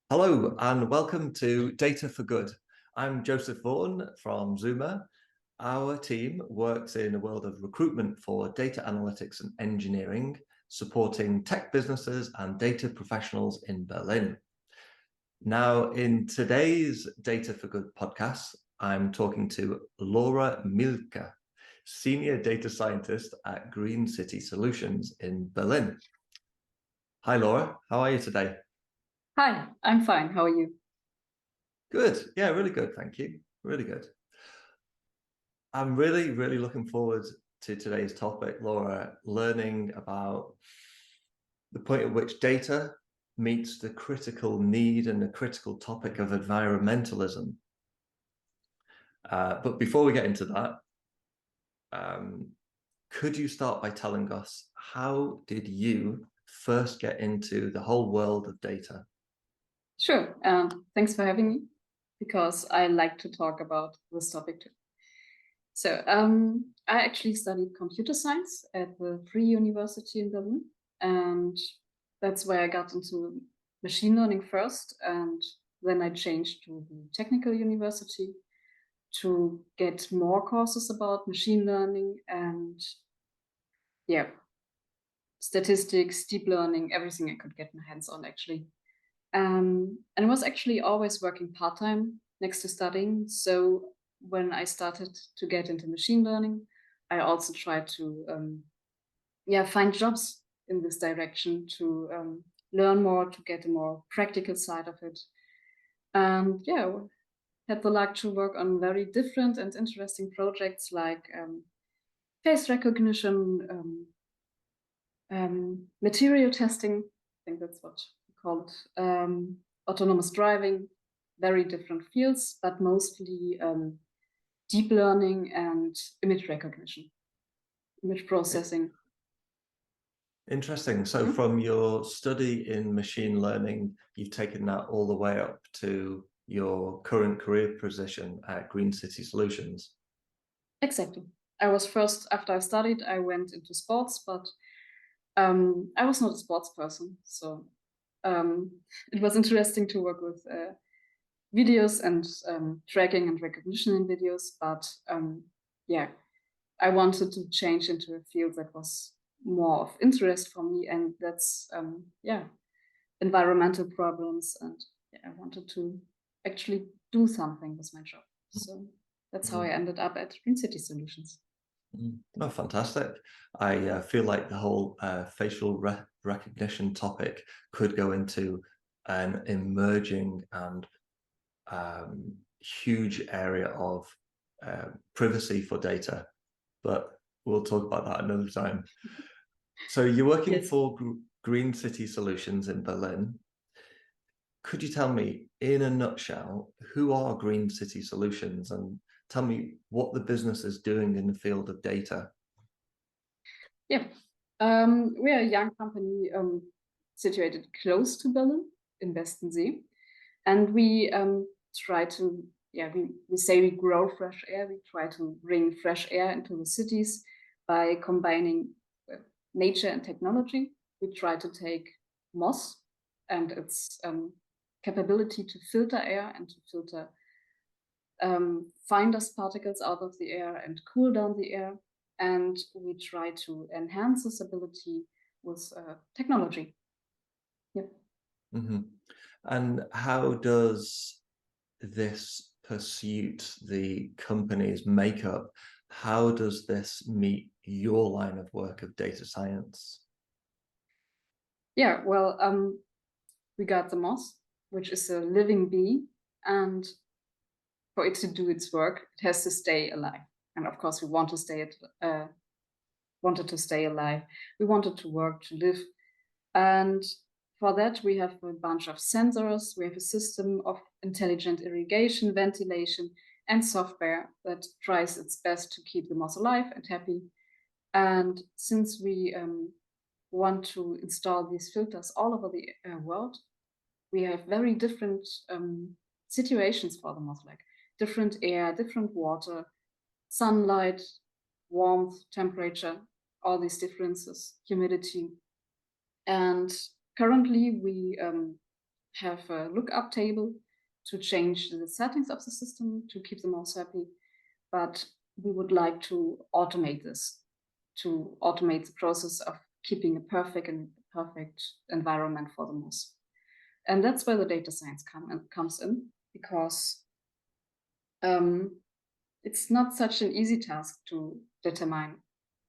Hello and welcome to Data for Good. I'm Joseph Vaughan from Zuma. Our team works in a world of recruitment for data analytics and engineering, supporting tech businesses and data professionals in Berlin. Now, in today's Data for Good podcast, I'm talking to Laura Meilke, Senior Data Scientist at Green City Solutions in Berlin. Hi, Laura. How are you today? Hi, I'm fine. How are you? Good. Yeah, really good. Thank you. Really good. I'm really looking forward to today's topic, Laura, learning about the point at which data meets the critical need and the critical topic of environmentalism. But before we get into that, could you start by telling us, how did you first get into the whole world of data? Sure. Thanks for having me, because I like to talk about this topic too. So I actually studied computer science at the Free University in Berlin, and that's where I got into machine learning first, and then I changed to the technical university to get more courses about machine learning and statistics, deep learning, everything I could get my hands on actually. And I was actually always working part-time next to studying. So when I started to get into machine learning, I also tried to find jobs in this direction to learn more, to get a more practical side of it. And had the luck to work on very different and interesting projects like face recognition, material testing, I think that's what we call it, autonomous driving, very different fields, but mostly deep learning and image recognition, image processing. Interesting. So from your study in machine learning, you've taken that all the way up to your current career position at Green City Solutions. Exactly. I was first, after I studied, I went into sports, but I was not a sports person. So it was interesting to work with videos and tracking and recognition in videos. But I wanted to change into a field that was more of interest for me. And that's, environmental problems. And I wanted to actually do something with my job. So that's how I ended up at Green City Solutions. Oh, fantastic. I feel like the whole facial recognition topic could go into an emerging and huge area of privacy for data, but we'll talk about that another time. So you're working for Green City Solutions in Berlin. Could you tell me, in a nutshell, who are Green City Solutions, and tell me what the business is doing in the field of data? Yeah, we are a young company situated close to Berlin in Westensee, and we try to, we say we grow fresh air. We try to bring fresh air into the cities by combining nature and technology. We try to take moss and its capability to filter air and to filter fine dust particles out of the air and cool down the air. And we try to enhance this ability with technology. Yep. Mm-hmm. And how does this pursuit, the company's makeup, how does this meet your line of work of data science? Yeah, well, we got the moss, which is a living bee, and for it to do its work, it has to stay alive. And of course, we want to wanted to stay alive. We wanted to work, to live, and for that, we have a bunch of sensors. We have a system of intelligent irrigation, ventilation, and software that tries its best to keep the moss alive and happy. And since we want to install these filters all over the world, we have very different situations for the moss, like different air, different water, sunlight, warmth, temperature, all these differences, humidity. And currently we have a lookup table to change the settings of the system to keep the mouse happy. But we would like to automate this, to automate the process of keeping a perfect environment for the mouse. And that's where the data science comes in, because it's not such an easy task to determine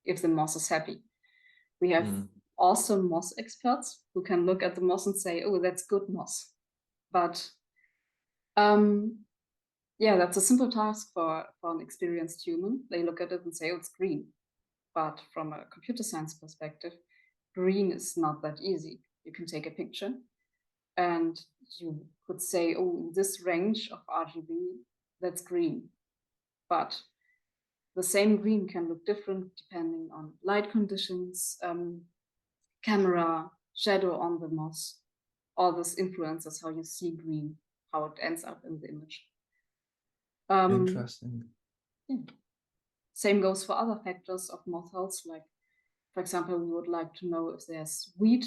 if the mouse is happy. We have awesome mouse experts who can look at the mouse and say, oh, that's good mouse. But yeah, that's a simple task for an experienced human. They look at it and say, oh, it's green. But from a computer science perspective, green is not that easy. You can take a picture and you could say, oh, in this range of RGB, that's green. But the same green can look different depending on light conditions, camera, shadow on the mouse. All this influences how you see green, how it ends up in the image. Interesting. Yeah. Same goes for other factors of moth health, like, for example, we would like to know if there's weed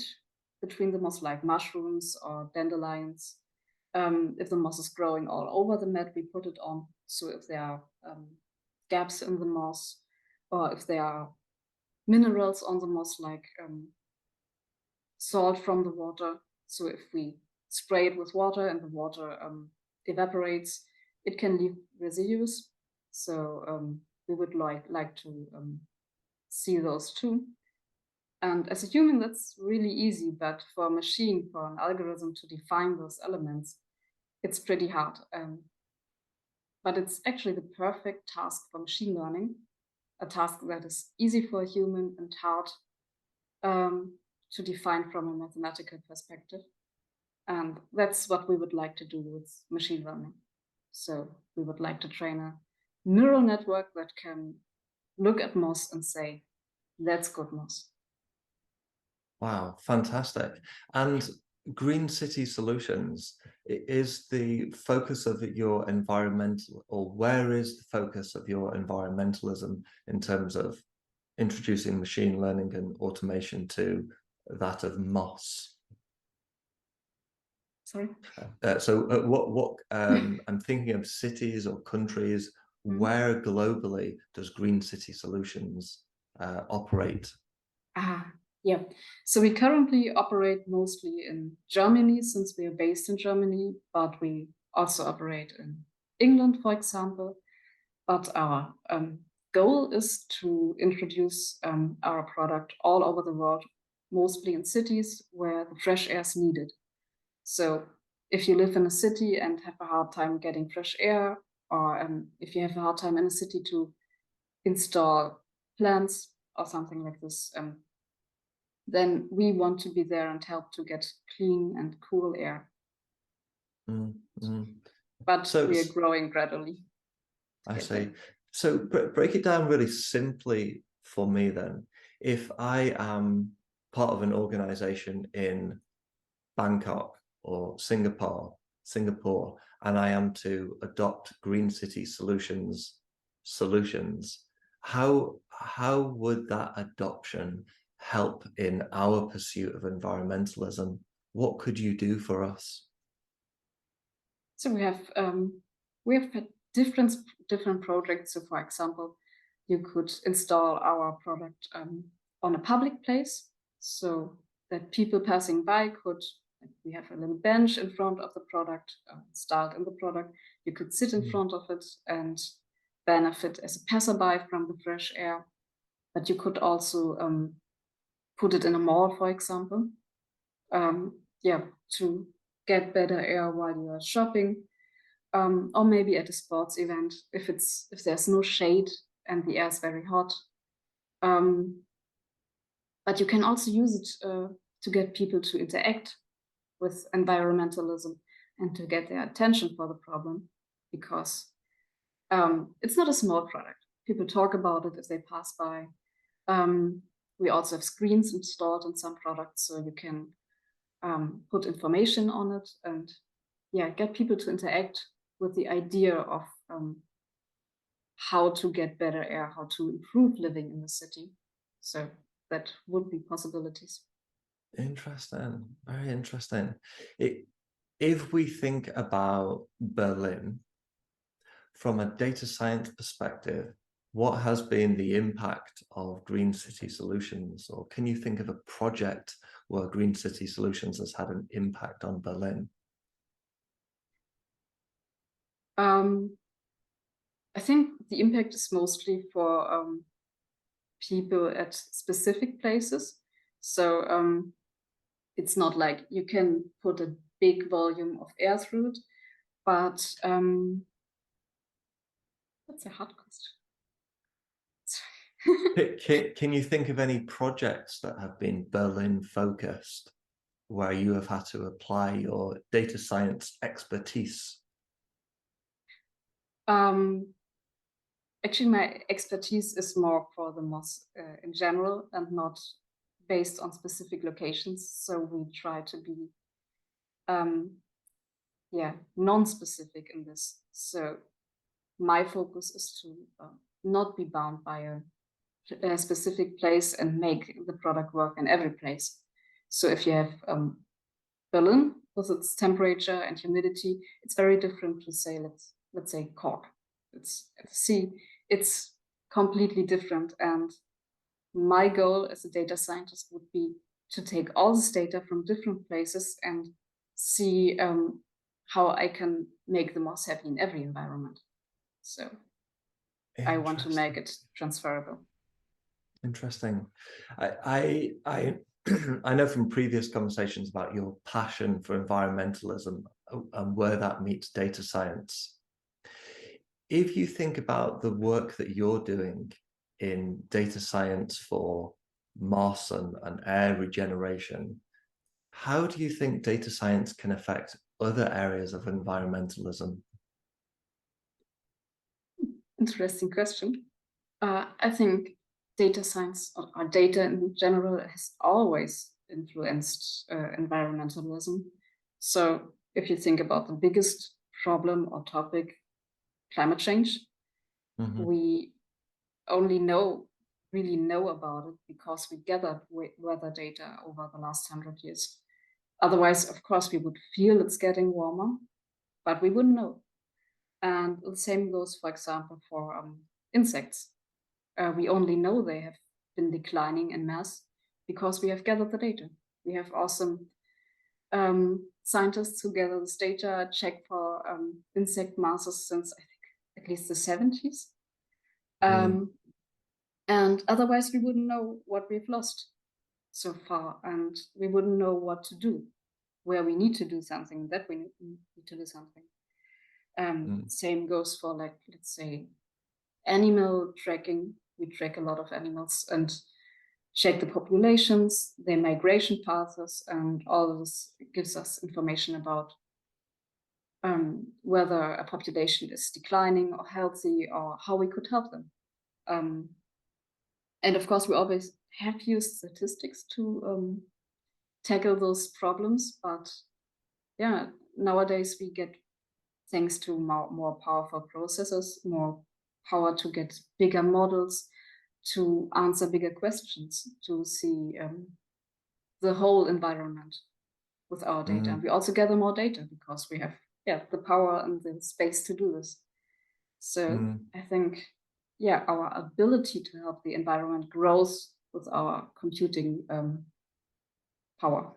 between the moss, like mushrooms or dandelions. If the moss is growing all over the mat we put it on, so if there are gaps in the moss, or if there are minerals on the moss, like salt from the water. So if we spray it with water and the water evaporates, it can leave residues. So we would like to see those too. And as a human, that's really easy, but for a machine, for an algorithm to define those elements, it's pretty hard. But it's actually the perfect task for machine learning, a task that is easy for a human and hard to define from a mathematical perspective. And that's what we would like to do with machine learning. So we would like to train a neural network that can look at moss and say, that's good moss. Wow, fantastic. And Green City Solutions is the focus of your environmental, or where is the focus of your environmentalism in terms of introducing machine learning and automation to that of moss? Sorry? What I'm thinking of cities or countries. Where globally does Green City Solutions operate? Yeah, so we currently operate mostly in Germany, since we are based in Germany, but we also operate in England, for example. But our goal is to introduce our product all over the world, mostly in cities where the fresh air is needed. So if you live in a city and have a hard time getting fresh air, or if you have a hard time in a city to install plants or something like this, then we want to be there and help to get clean and cool air. But we are growing gradually. I see. So break it down really simply for me then. If I am part of an organization in Bangkok or Singapore, and I am to adopt Green City solutions, how would that adoption help in our pursuit of environmentalism? What could you do for us? So we have different projects. So for example, you could install our product on a public place, so that people passing by could, we have a little bench in front of the product, installed in the product. You could sit in front of it and benefit as a passerby from the fresh air. But you could also put it in a mall, for example, to get better air while you are shopping, or maybe at a sports event if there's no shade and the air is very hot. But you can also use it to get people to interact with environmentalism and to get their attention for the problem, because it's not a small product. People talk about it as they pass by. We also have screens installed in some products, so you can put information on it and get people to interact with the idea of how to get better air, how to improve living in the city. So that would be possibilities. Interesting, very interesting. If we think about Berlin from a data science perspective, what has been the impact of Green City Solutions? Or can you think of a project where Green City Solutions has had an impact on Berlin? I think the impact is mostly for people at specific places. So it's not like you can put a big volume of air through it, but that's a hard question. Can you think of any projects that have been Berlin focused where you have had to apply your data science expertise? Actually, my expertise is more for the MOS in general and not based on specific locations. So we try to be, non-specific in this. So my focus is to not be bound by a specific place and make the product work in every place. So if you have Berlin with its temperature and humidity, it's very different to say, let's say Cork. It's completely different. And my goal as a data scientist would be to take all this data from different places and see how I can make the most happy in every environment. So I want to make it transferable. Interesting. I I know from previous conversations about your passion for environmentalism and where that meets data science. If you think about the work that you're doing in data science for moss and air regeneration, how do you think data science can affect other areas of environmentalism? Interesting question. I think data science or data in general has always influenced environmentalism. So if you think about the biggest problem or topic, climate change, we only really know about it because we gathered weather data over the last 100 years. Otherwise, of course, we would feel it's getting warmer, but we wouldn't know. And the same goes, for example, for insects. We only know they have been declining in mass because we have gathered the data. We have awesome scientists who gather this data, check for insect masses since I think at least the 70s. And otherwise we wouldn't know what we've lost so far, and we wouldn't know what to do, where we need to do something, that we need to do something. Same goes for, like, let's say, animal tracking. We track a lot of animals and check the populations, their migration paths, and all this gives us information about whether a population is declining or healthy, or how we could help them. And of course, we always have used statistics to tackle those problems. But yeah, nowadays we get, thanks to more powerful processors, more power to get bigger models, to answer bigger questions, to see the whole environment with our data. We also gather more data because we have the power and the space to do this. So I think, our ability to help the environment grows with our computing power.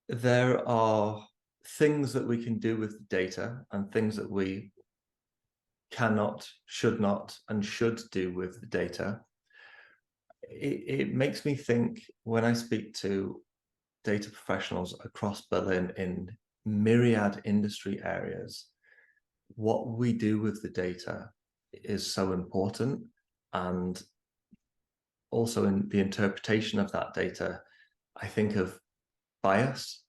There are things that we can do with the data and things that we cannot, should not, and should do with the data. It makes me think, when I speak to data professionals across Berlin in myriad industry areas, what we do with the data is so important. And also in the interpretation of that data, I think of bias.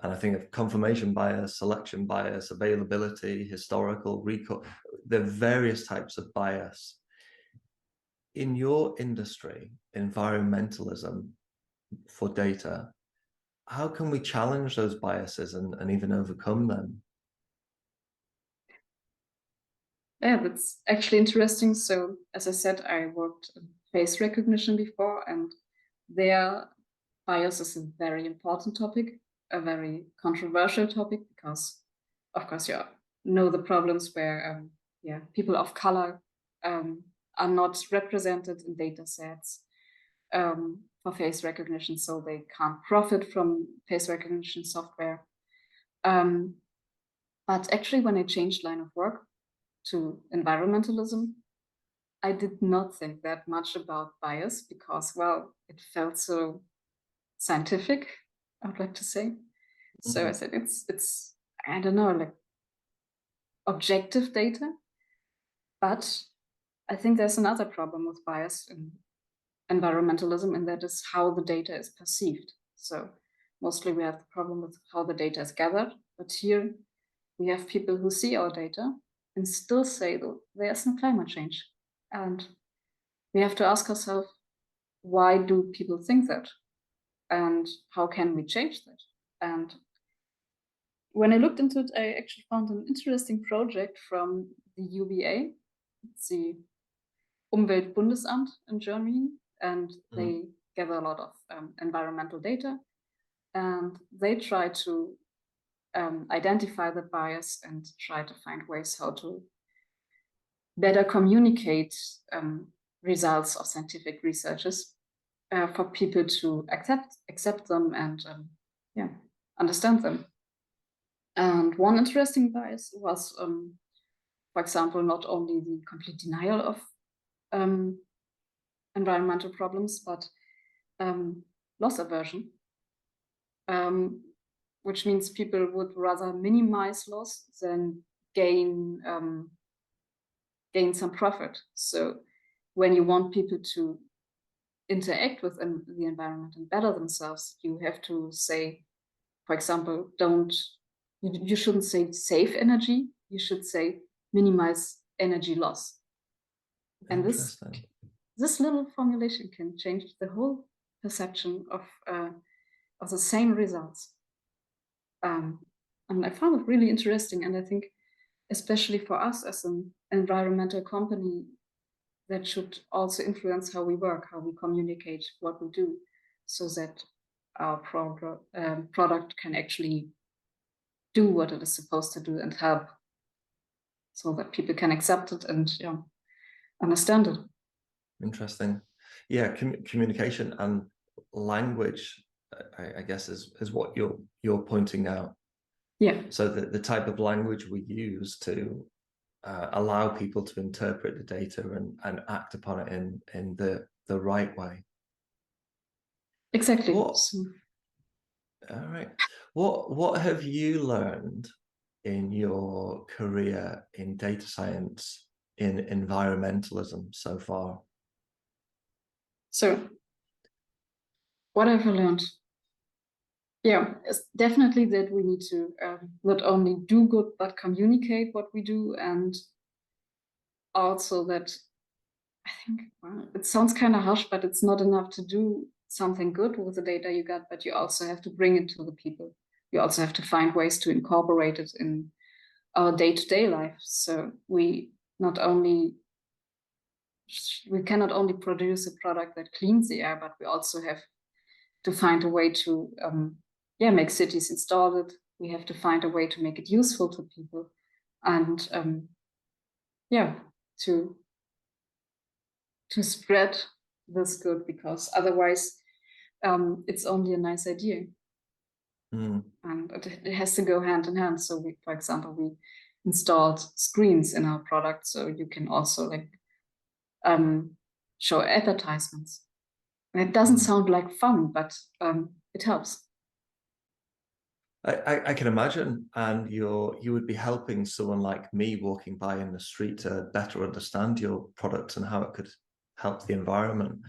And I think of confirmation bias, selection bias, availability, historical, recall. There are various types of bias. In your industry, environmentalism for data, how can we challenge those biases and even overcome them? Yeah, that's actually interesting. So as I said, I worked in face recognition before, and there bias is a very important topic, a very controversial topic, because, of course, you know the problems where people of color are not represented in data sets for face recognition, so they can't profit from face recognition software. But actually, when I changed line of work to environmentalism, I did not think that much about bias because, well, it felt so scientific, I would like to say. So I said it's I don't know, like objective data. But I think there's another problem with bias in environmentalism, and that is how the data is perceived. So mostly we have the problem with how the data is gathered, but here we have people who see our data and still say that there's no climate change. And we have to ask ourselves, why do people think that? And how can we change that? And when I looked into it, I actually found an interesting project from the UBA, it's the Umweltbundesamt in Germany, and they gather a lot of environmental data, and they try to identify the bias and try to find ways how to better communicate results of scientific researches for people to accept them and understand them. And one interesting bias was, for example, not only the complete denial of environmental problems, but loss aversion, which means people would rather minimize loss than gain some profit. So when you want people to interact with the environment and better themselves, you have to say, for example, you shouldn't say save energy, you should say minimize energy loss. And this little formulation can change the whole perception of the same results. And I found it really interesting, and I think especially for us as an environmental company, that should also influence how we work, how we communicate what we do, so that our product can actually do what it is supposed to do and help, so that people can accept it and understand it. Interesting. Yeah, communication and language, I guess, is what you're pointing out. Yeah. So the type of language we use to allow people to interpret the data and act upon it in the right way. Exactly. All right. What have you learned in your career in data science in environmentalism so far? So what have I learned? Yeah, it's definitely that we need to not only do good, but communicate what we do. And also that I think, well, it sounds kind of harsh, but it's not enough to do something good with the data you got, but you also have to bring it to the people. You also have to find ways to incorporate it in our day-to-day life. So we cannot only produce a product that cleans the air, but we also have to find a way to make cities install it. We have to find a way to make it useful to people, and to spread this good, because otherwise it's only a nice idea. And it has to go hand in hand. So we, for example, we installed screens in our product, so you can also show advertisements. And it doesn't sound like fun, but it helps. I can imagine, and you would be helping someone like me walking by in the street to better understand your product and how it could help the environment,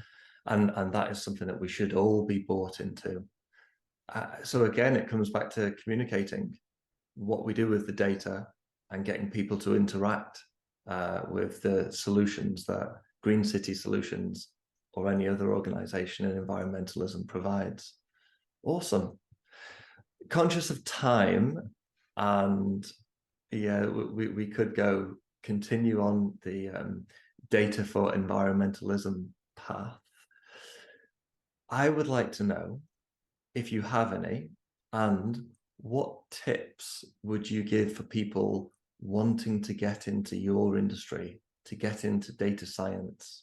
and that is something that we should all be bought into. So again, it comes back to communicating what we do with the data and getting people to interact with the solutions that Green City Solutions or any other organization in environmentalism provides. Awesome. Conscious of time, and we could continue on the data for environmentalism path. I would like to know, if you have any, and what tips would you give for people wanting to get into your industry, to get into data science?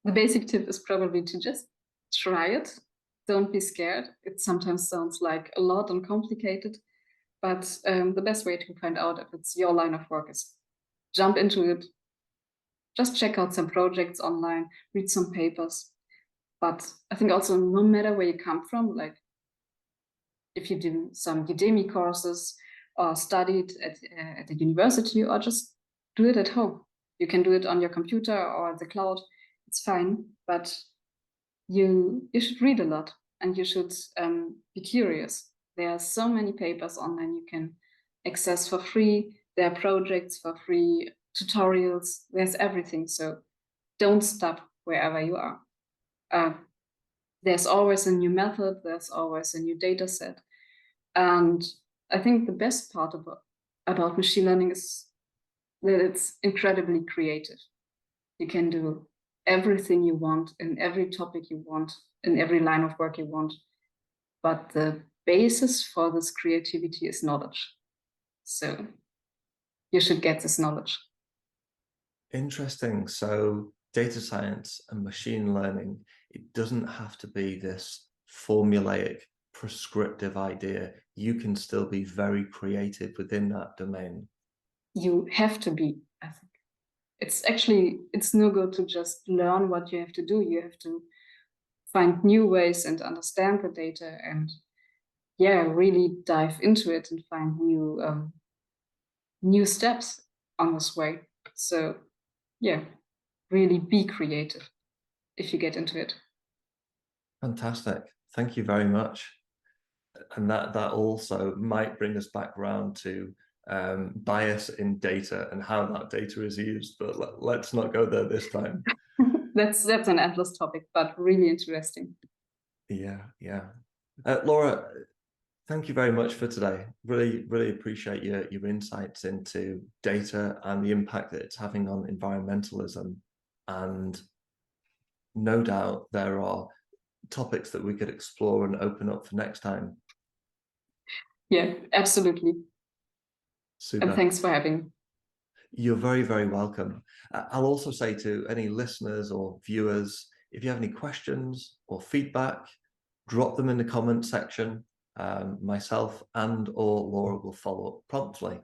The basic tip is probably to just try it. Don't be scared. It sometimes sounds like a lot and complicated, but the best way to find out if it's your line of work is jump into it. Just check out some projects online, read some papers. But I think also, no matter where you come from, like if you do some Udemy courses or studied at the university, or just do it at home. You can do it on your computer or the cloud. It's fine, but you should read a lot, and you should be curious. There are so many papers online you can access for free. There are projects for free, tutorials. There's everything. So don't stop wherever you are. There's always a new method. There's always a new data set. And I think the best part about machine learning is that it's incredibly creative. You can do everything you want in every topic you want, in every line of work you want. But the basis for this creativity is knowledge. So you should get this knowledge. Interesting. So data science and machine learning, it doesn't have to be this formulaic, prescriptive idea. You can still be very creative within that domain. You have to be, I think. It's no good to just learn what you have to do. You have to find new ways and understand the data, and really dive into it and find new steps on this way. So really be creative if you get into it. Fantastic. Thank you very much. And that also might bring us back around to bias in data and how that data is used, but let's not go there this time. That's an endless topic, but really interesting. Yeah. Laura, thank you very much for today. Really appreciate your insights into data and the impact that it's having on environmentalism. And no doubt there are topics that we could explore and open up for next time. Yeah, absolutely. Super. And thanks for having me. You're very, very welcome. I'll also say to any listeners or viewers, if you have any questions or feedback, drop them in the comment section. Myself and or Laura will follow up promptly.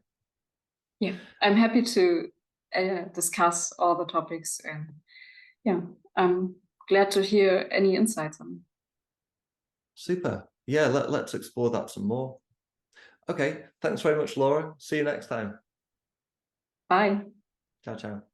Yeah, I'm happy to discuss all the topics, and I'm glad to hear any insights on them. Super. Yeah, let's explore that some more. Okay, thanks very much, Laura. See you next time. Bye. Ciao, ciao.